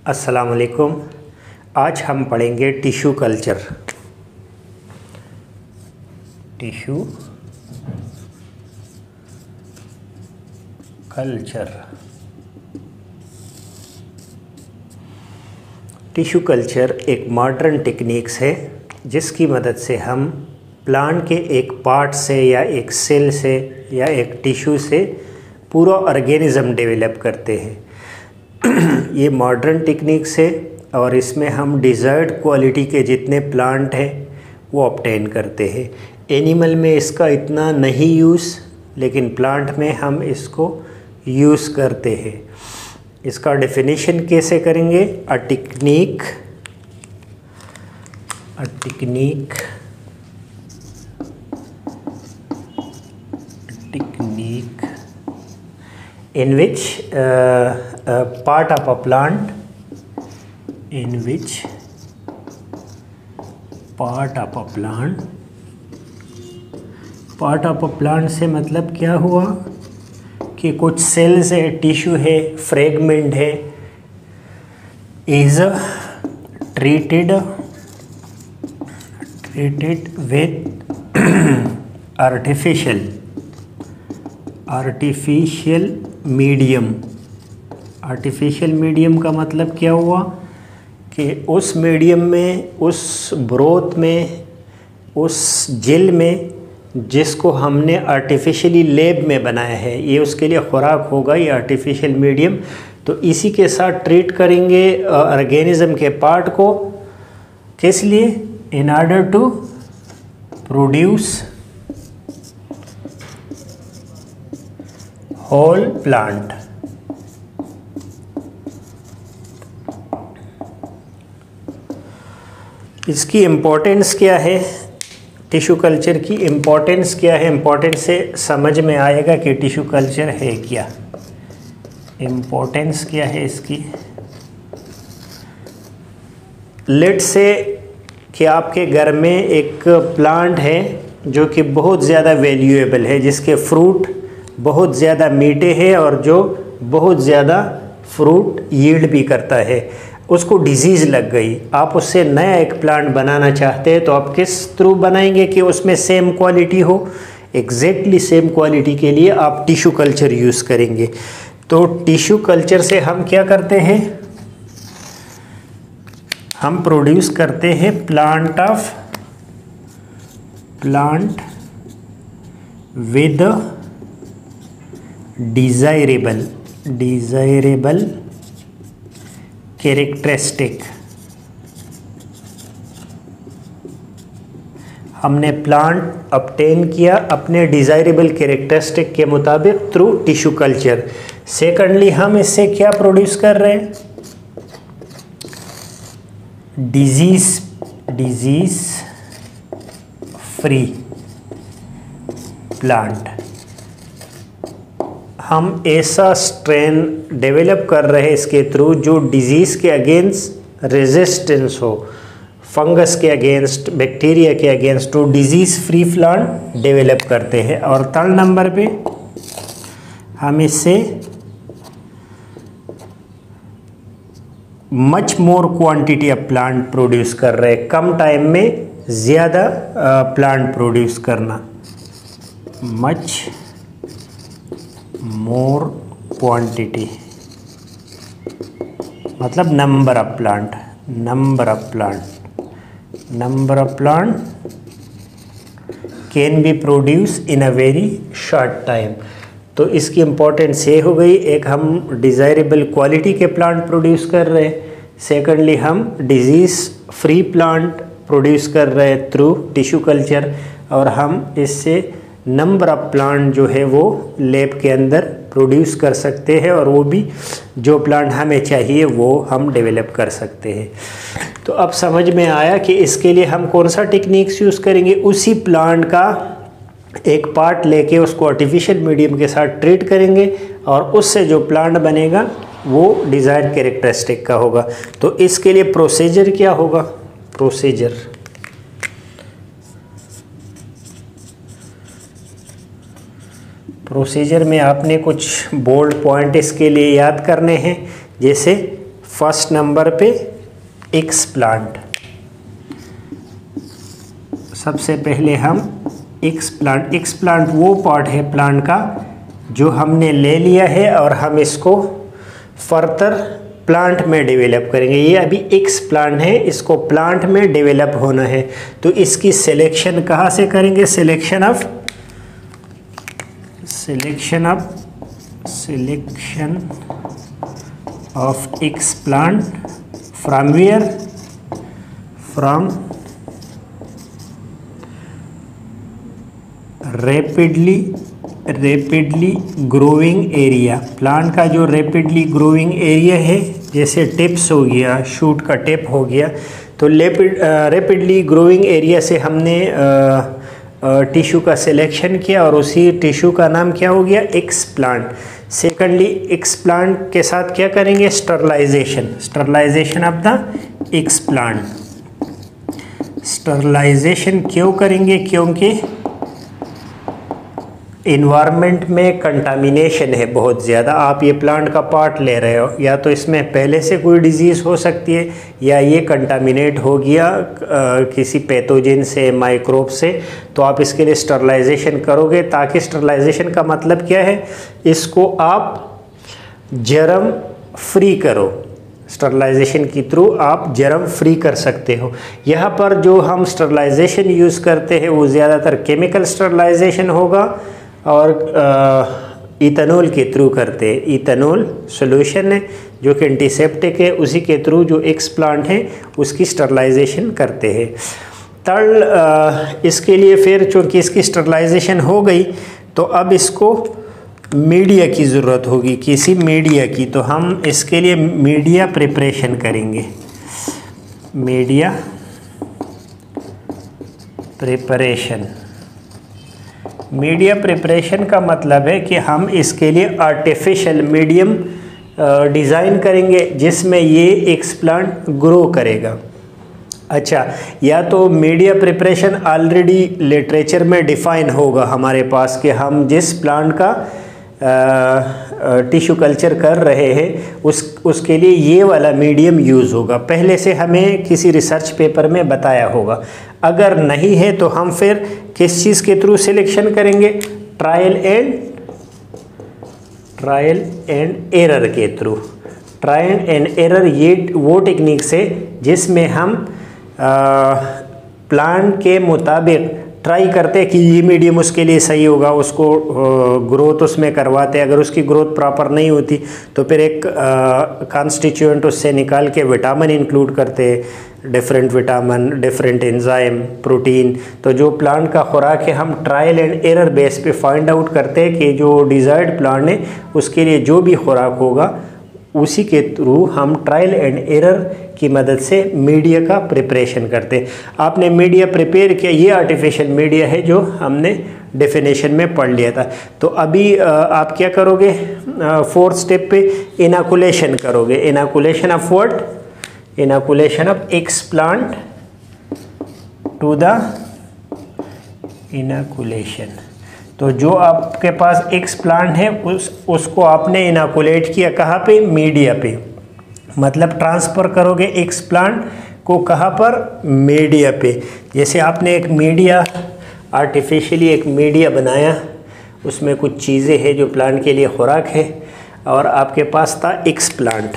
अस्सलाम वालेकुम। आज हम पढ़ेंगे tissue culture. Tissue culture. Tissue culture एक मॉडर्न टेक्निक्स है जिसकी मदद से हम प्लांट के एक पार्ट से या एक सेल से या एक टिश्यू से पूरा ऑर्गेनिज्म डेवलप करते हैं। ये मॉडर्न टेक्निक्स है और इसमें हम डिज़ायर्ड क्वालिटी के जितने प्लांट हैं वो ऑब्टेन करते हैं। एनिमल में इसका इतना नहीं यूज़, लेकिन प्लांट में हम इसको यूज़ करते हैं। इसका डेफिनेशन कैसे करेंगे? A technique in which part of a plant से मतलब क्या हुआ कि कुछ सेल्स है, टिश्यू है, फ्रेगमेंट है, is treated with artificial medium का मतलब क्या हुआ कि उस मीडियम में, उस ब्रोथ में, उस जेल में जिसको हमने आर्टिफिशियली लैब में बनाया है, ये उसके लिए खुराक होगा, ये आर्टिफिशियल मीडियम। तो इसी के साथ ट्रीट करेंगे ऑर्गेनिज्म के पार्ट को। किस लिए? In order to produce whole plant. इसकी इम्पोर्टेंस क्या है? टिश्यू कल्चर की इम्पोर्टेंस क्या है? इम्पोर्टेंस से समझ में आएगा कि टिश्यू कल्चर है क्या। इम्पोर्टेंस क्या है इसकी? लेट्स से कि आपके घर में एक प्लांट है जो कि बहुत ज़्यादा वैल्यूएबल है, जिसके फ्रूट बहुत ज़्यादा मीठे हैं और जो बहुत ज़्यादा फ्रूट यील्ड भी करता है। उसको डिजीज़ लग गई, आप उससे नया एक प्लांट बनाना चाहते हैं, तो आप किस थ्रू बनाएंगे कि उसमें सेम क्वालिटी हो? एग्जैक्टली सेम क्वालिटी के लिए आप टिश्यू कल्चर यूज़ करेंगे। तो टिश्यू कल्चर से हम क्या करते हैं? हम प्रोड्यूस करते हैं प्लांट विद डिज़ायरेबल कैरेक्टरिस्टिक। हमने प्लांट ऑब्टेन किया अपने डिज़ायरेबल कैरेक्टरिस्टिक के मुताबिक थ्रू टिश्यू कल्चर। सेकंडली हम इससे क्या प्रोड्यूस कर रहे हैं? Disease free plant. हम ऐसा स्ट्रेन डेवलप कर रहे हैं इसके थ्रू जो डिजीज़ के अगेंस्ट रेजिस्टेंस हो, फंगस के अगेंस्ट, बैक्टीरिया के अगेंस्ट, तो डिजीज़ फ्री प्लांट डेवलप करते हैं। और थर्ड नंबर पे हम इससे much more quantity of plant produce कर रहे हैं, कम टाइम में ज़्यादा प्लांट प्रोड्यूस करना। मच मोर क्वांटिटी मतलब number of plant can be produce in a very short time. तो इसकी इम्पोर्टेंस ये हो गई, एक हम डिज़ायरेबल क्वालिटी के प्लांट प्रोड्यूस कर रहे हैं, सेकंडली हम डिजीज़ फ्री प्लांट प्रोड्यूस कर रहे हैं थ्रू टिश्यू कल्चर, और हम इससे नंबर ऑफ प्लांट जो है वो लैब के अंदर प्रोड्यूस कर सकते हैं, और वो भी जो प्लांट हमें चाहिए वो हम डेवलप कर सकते हैं। तो अब समझ में आया कि इसके लिए हम कौन सा टेक्निक्स यूज़ करेंगे। उसी प्लांट का एक पार्ट लेके उसको आर्टिफिशियल मीडियम के साथ ट्रीट करेंगे और उससे जो प्लांट बनेगा वो डिज़ायर्ड कैरेक्टरिस्टिक का होगा। तो इसके लिए प्रोसीजर क्या होगा? प्रोसीजर में आपने कुछ बोल्ड पॉइंट इसके लिए याद करने हैं, जैसे फर्स्ट नंबर पे एक्सप्लांट। सबसे पहले हम एक्सप्लांट वो पार्ट है प्लांट का जो हमने ले लिया है और हम इसको फर्दर प्लांट में डेवलप करेंगे। ये अभी एक्सप्लांट है, इसको प्लांट में डेवलप होना है, तो इसकी सिलेक्शन कहाँ से करेंगे? Selection of explant from where? From rapidly growing area. Plant का जो रैपिडली ग्रोइंग एरिया है, जैसे टिप्स हो गया, शूट का टिप हो गया, तो रैपिडली ग्रोइंग एरिया से हमने टिश्यू का सिलेक्शन किया और उसी टिश्यू का नाम क्या हो गया? एक्सप्लांट। सेकेंडली एक्सप्लांट के साथ क्या करेंगे? Sterilisation of the explant. Sterilisation क्यों करेंगे? क्योंकि इन्वायरमेंट में कंटामिनेशन है बहुत ज़्यादा। आप ये प्लांट का पार्ट ले रहे हो, या तो इसमें पहले से कोई डिजीज़ हो सकती है या ये कंटामिनेट हो गया किसी पैथोजन से, माइक्रोब से, तो आप इसके लिए स्टरलाइजेशन करोगे। ताकि स्टरलाइजेशन का मतलब क्या है? इसको आप जर्म फ्री करो। स्टरलाइजेशन के थ्रू आप जर्म फ्री कर सकते हो। यहाँ पर जो हम स्टरलाइजेशन यूज़ करते हैं वो ज़्यादातर केमिकल स्टरलाइजेशन होगा और इथेनॉल के थ्रू करते हैं। इथेनॉल सॉल्यूशन है जो कि एंटीसेप्टिक है, उसी के थ्रू जो एक्सप्लांट है उसकी स्टरलाइजेशन करते हैं। थर्ड, इसके लिए फिर चूँकि इसकी स्टरलाइजेशन हो गई तो अब इसको मीडिया की ज़रूरत होगी, किसी मीडिया की। तो हम इसके लिए मीडिया प्रिपरेशन करेंगे। मीडिया प्रिपरेशन का मतलब है कि हम इसके लिए आर्टिफिशियल मीडियम डिज़ाइन करेंगे जिसमें ये एक्सप्लांट ग्रो करेगा। अच्छा, या तो मीडिया प्रिपरेशन ऑलरेडी लिटरेचर में डिफ़ाइन होगा हमारे पास कि हम जिस प्लांट का टिश्यू कल्चर कर रहे हैं उसके लिए ये वाला मीडियम यूज़ होगा, पहले से हमें किसी रिसर्च पेपर में बताया होगा। अगर नहीं है तो हम फिर किस चीज़ के थ्रू सिलेक्शन करेंगे? ट्रायल एंड एरर के थ्रू। ट्रायल एंड एरर ये वो टेक्निक से जिसमें हम प्लांट के मुताबिक ट्राई करते हैं कि ये मीडियम उसके लिए सही होगा, उसको ग्रोथ उसमें करवाते हैं। अगर उसकी ग्रोथ प्रॉपर नहीं होती तो फिर एक कॉन्स्टिट्यूएंट उससे निकाल के विटामिन इंक्लूड करते हैं, different vitamin, different enzyme, protein. तो जो प्लांट का खुराक है हम ट्रायल एंड एरर बेस पे फाइंड आउट करते हैं कि जो डिज़ायर्ड प्लांट है उसके लिए जो भी खुराक होगा उसी के थ्रू हम ट्रायल एंड एरर की मदद से मीडिया का प्रिपरेशन करते हैं। आपने मीडिया प्रिपेयर किया, ये आर्टिफिशियल मीडिया है जो हमने डेफिनेशन में पढ़ लिया था। तो अभी आप क्या करोगे? फोर्थ स्टेप पे इनोकुलेशन करोगे। Inoculation of what? Inoculation of explant to the inoculation. तो जो आपके पास एक्सप्लांट है उसको आपने इनोकुलेट किया कहाँ पे? मीडिया पे। मतलब ट्रांसफ़र करोगे एक्सप्लांट को कहाँ पर? मीडिया पे। जैसे आपने एक मीडिया आर्टिफिशियली एक मीडिया बनाया, उसमें कुछ चीज़ें हैं जो प्लांट के लिए खुराक है, और आपके पास था एक्सप्लांट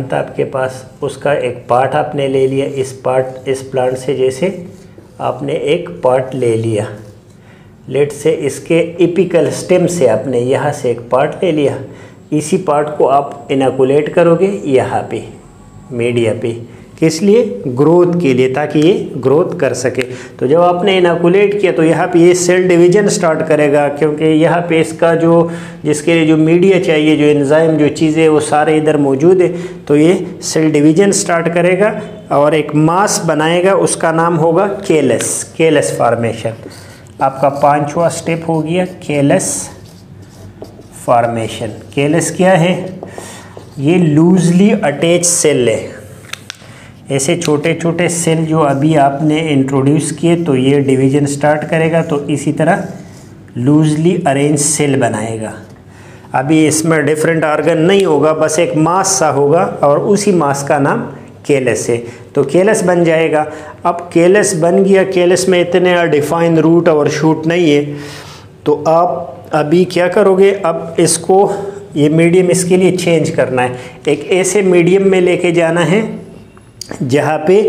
था आपके पास, उसका एक पार्ट आपने ले लिया। इस प्लांट से जैसे आपने एक पार्ट ले लिया, लेट से इसके एपिकल स्टेम से आपने यहाँ से एक पार्ट ले लिया। इसी पार्ट को आप इनोकुलेट करोगे यहाँ पे मीडिया पे, किस लिए? ग्रोथ के लिए, ताकि ये ग्रोथ कर सके। तो जब आपने इनोकुलेट किया तो यहाँ पे ये सेल डिवीजन स्टार्ट करेगा, क्योंकि यहाँ पे इसका जिसके लिए जो मीडिया चाहिए, जो एंजाइम, जो चीज़ें, वो सारे इधर मौजूद है। तो ये सेल डिवीजन स्टार्ट करेगा और एक मास बनाएगा, उसका नाम होगा केलस फॉर्मेशन। आपका 5वां स्टेप हो गया केलस फॉर्मेशन। केलस क्या है? ये लूजली अटैच सेल है। ऐसे छोटे छोटे सेल जो अभी आपने इंट्रोड्यूस किए तो ये डिवीजन स्टार्ट करेगा, तो इसी तरह लूजली अरेंज सेल बनाएगा। अभी इसमें डिफरेंट ऑर्गन नहीं होगा, बस एक मास सा होगा और उसी मास का नाम केलस है, तो केलस बन जाएगा। अब केलस बन गया, केलस में इतने डिफाइन रूट और शूट नहीं है, तो आप अभी क्या करोगे, अब इसको ये मीडियम इसके लिए चेंज करना है, एक ऐसे मीडियम में लेके जाना है जहाँ पे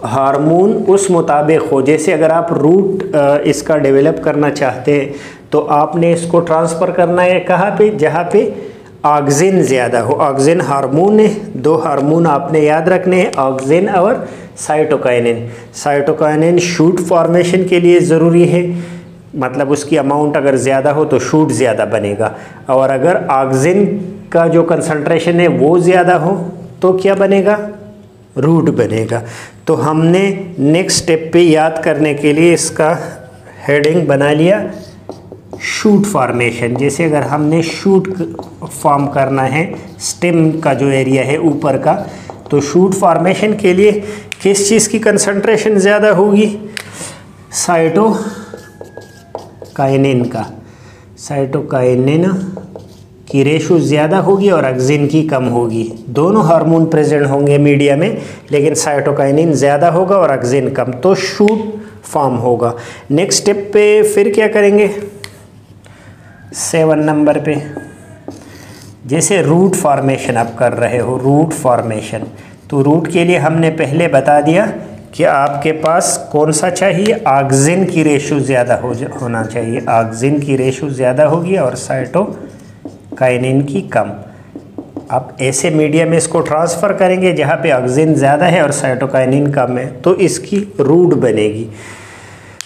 हार्मोन उस मुताबिक हो। जैसे अगर आप रूट इसका डेवलप करना चाहते हैं तो आपने इसको ट्रांसफ़र करना है कहाँ पे, जहाँ पे ऑक्सिन ज़्यादा हो। ऑक्सिन हार्मोन है, दो हार्मोन आपने याद रखने हैं, ऑक्सिन और साइटोकाइनिन। साइटोकाइनिन शूट फॉर्मेशन के लिए ज़रूरी है, मतलब उसकी अमाउंट अगर ज़्यादा हो तो शूट ज़्यादा बनेगा, और अगर ऑक्सिन का जो कंसंट्रेशन है वो ज़्यादा हो तो क्या बनेगा, रूट बनेगा। तो हमने नेक्स्ट स्टेप पे याद करने के लिए इसका हेडिंग बना लिया शूट फॉर्मेशन। जैसे अगर हमने शूट फॉर्म करना है स्टेम का जो एरिया है ऊपर का, तो शूट फॉर्मेशन के लिए किस चीज़ की कंसंट्रेशन ज़्यादा होगी, साइटोकाइनिन का, साइटोकाइनिन की रेशो ज़्यादा होगी और ऑक्सिन की कम होगी। दोनों हार्मोन प्रेजेंट होंगे मीडिया में, लेकिन साइटोकाइनिन ज़्यादा होगा और ऑक्सिन कम, तो शूट फॉर्म होगा। नेक्स्ट स्टेप पे फिर क्या करेंगे, 7 नंबर पे, जैसे रूट फॉर्मेशन आप कर रहे हो, रूट फॉर्मेशन, तो रूट के लिए हमने पहले बता दिया कि आपके पास कौन सा चाहिए, ऑक्सिन की रेशो ज़्यादा होना चाहिए, ऑक्सिन की रेशो ज़्यादा होगी और साइटोकाइनिन की कम। आप ऐसे मीडिया में इसको ट्रांसफ़र करेंगे जहाँ पे ऑक्सिन ज़्यादा है और साइटोकाइनिन कम है, तो इसकी रूट बनेगी।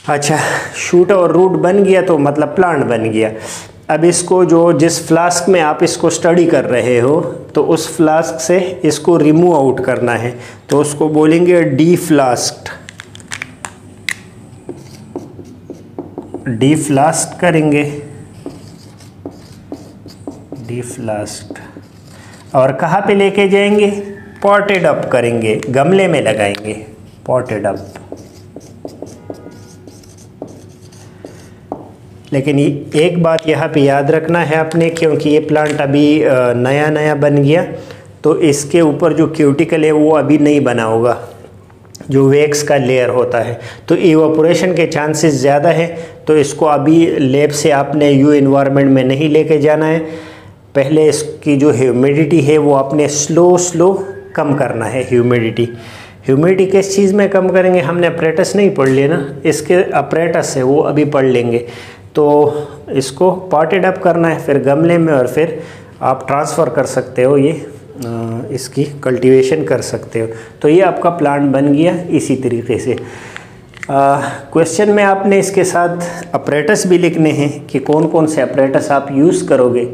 अच्छा, शूट और रूट बन गया तो मतलब प्लांट बन गया। अब इसको जो जिस फ्लास्क में आप इसको स्टडी कर रहे हो, तो उस फ्लास्क से इसको रिमूव आउट करना है, तो उसको बोलेंगे डीफ्लास्क्ड, डीफ्लास्क्ड करेंगे, डीफ्लास्क्ड। और कहाँ पे लेके जाएंगे, पॉटेड अप करेंगे, गमले में लगाएंगे, पॉटेड अप। लेकिन एक बात यहाँ पे याद रखना है आपने, क्योंकि ये प्लांट अभी नया नया बन गया, तो इसके ऊपर जो क्यूटिकल है वो अभी नहीं बना होगा, जो वैक्स का लेयर होता है, तो इवापोरेशन के चांसेस ज़्यादा है। तो इसको अभी लैब से आपने यू एनवायरनमेंट में नहीं लेके जाना है, पहले इसकी जो ह्यूमिडिटी है वो आपने स्लो कम करना है। ह्यूमिडिटी किस चीज़ में कम करेंगे, हमने अपरेटस नहीं पढ़ लिया ना, इसके अपरेटस है वो अभी पढ़ लेंगे। तो इसको पॉटेड अप करना है, फिर गमले में, और फिर आप ट्रांसफ़र कर सकते हो, ये इसकी कल्टीवेशन कर सकते हो। तो ये आपका प्लांट बन गया इसी तरीके से। क्वेश्चन में आपने इसके साथ अपरेटस भी लिखने हैं कि कौन कौन से अपरेटस आप यूज़ करोगे।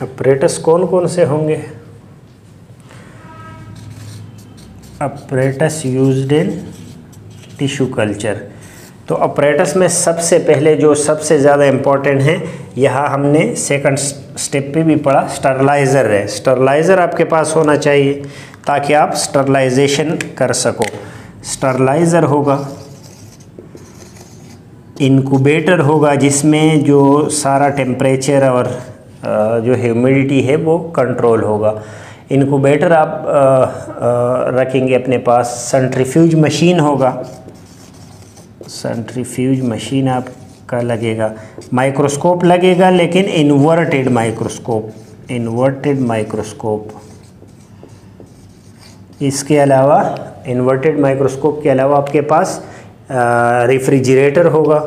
अपरेटस कौन कौन से होंगे, apparatus used in tissue culture. तो अपरेटस में सबसे पहले जो सबसे ज़्यादा इम्पॉर्टेंट है, यहाँ हमने सेकंड स्टेप पे भी पढ़ा, स्टरलाइज़र है। स्टरलाइज़र आपके पास होना चाहिए ताकि आप स्टरलाइजेशन कर सको। स्टरलाइज़र होगा, इनक्यूबेटर होगा जिसमें जो सारा टेम्परेचर और जो ह्यूमिडिटी है वो कंट्रोल होगा। इनक्यूबेटर आप रखेंगे अपने पास। सेंट्रीफ्यूज मशीन होगा, सेंट्रीफ्यूज मशीन आपका लगेगा। माइक्रोस्कोप लगेगा, लेकिन इन्वर्टेड माइक्रोस्कोप। इसके अलावा इन्वर्टेड माइक्रोस्कोप के अलावा आपके पास रेफ्रिजरेटर होगा,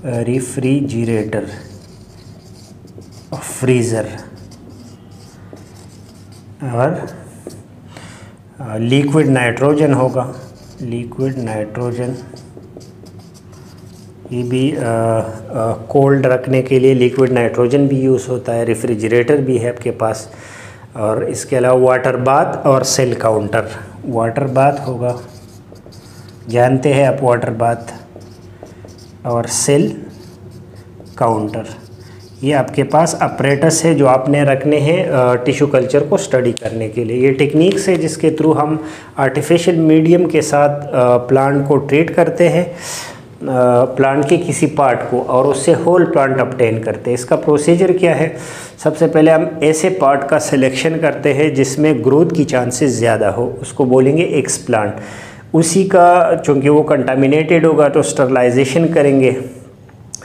रेफ्रिजरेटर, फ्रीज़र, और लिक्विड नाइट्रोजन होगा, लिक्विड नाइट्रोजन। ये भी कोल्ड रखने के लिए लिक्विड नाइट्रोजन भी यूज़ होता है। रेफ्रिजरेटर भी है आपके पास। और इसके अलावा वाटर बाथ और सेल काउंटर। वाटर बाथ होगा, जानते हैं आप वाटर बाथ, और सेल काउंटर। ये आपके पास अपरेटस है जो आपने रखने हैं टिश्यू कल्चर को स्टडी करने के लिए। ये टेक्निक्स है जिसके थ्रू हम आर्टिफिशियल मीडियम के साथ प्लांट को ट्रीट करते हैं। प्लांट के किसी पार्ट को और उससे होल प्लांट ऑब्टेन करते हैं। इसका प्रोसीजर क्या है? सबसे पहले हम ऐसे पार्ट का सिलेक्शन करते हैं जिसमें ग्रोथ की चांसेस ज़्यादा हो, उसको बोलेंगे एक्सप्लांट। उसी का चूँकि वो कंटामिनेटेड होगा तो स्टरलाइजेशन करेंगे,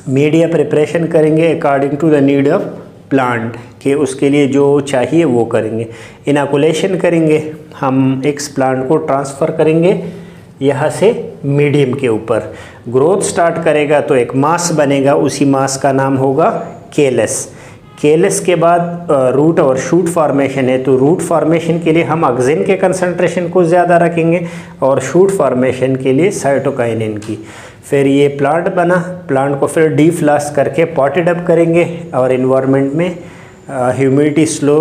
मीडिया प्रिपरेशन करेंगे according to the need of plant, कि उसके लिए जो चाहिए वो करेंगे। इनोकुलेशन करेंगे, हम एक्स प्लांट को ट्रांसफ़र करेंगे यहाँ से मीडियम के ऊपर। ग्रोथ स्टार्ट करेगा तो एक मास बनेगा, उसी मास का नाम होगा केलस। केलस के बाद रूट और शूट फॉर्मेशन है, तो रूट फॉर्मेशन के लिए हम ऑक्सिन के कंसंट्रेशन को ज़्यादा रखेंगे और शूट फॉर्मेशन के लिए साइटोकाइनिन की। फिर ये प्लांट बना, प्लांट को फिर डीफ्लास्ट करके पॉटेड अप करेंगे और इन्वायरमेंट में humidity slow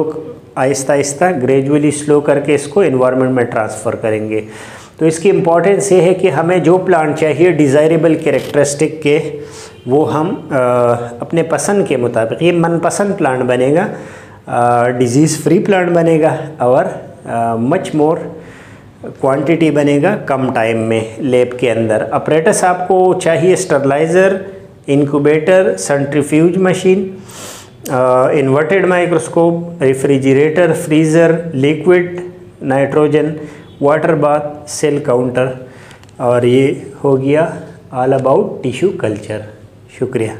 Aahista Aahista gradually slow करके इसको इन्वायरमेंट में ट्रांसफ़र करेंगे। तो इसकी इम्पॉर्टेंस ये है कि हमें जो प्लांट चाहिए डिज़ायरेबल कैरेक्टरिस्टिक के, वो हम अपने पसंद के मुताबिक, ये मनपसंद प्लांट बनेगा, डिजीज़ फ्री प्लांट बनेगा और मच मोर क्वांटिटी बनेगा कम टाइम में लैब के अंदर। अपरेटस आपको चाहिए steriliser, incubator, centrifuge machine, inverted microscope, refrigerator, freezer, liquid nitrogen, water bath, cell counter. और ये हो गया ऑल अबाउट टिश्यू कल्चर। शुक्रिया।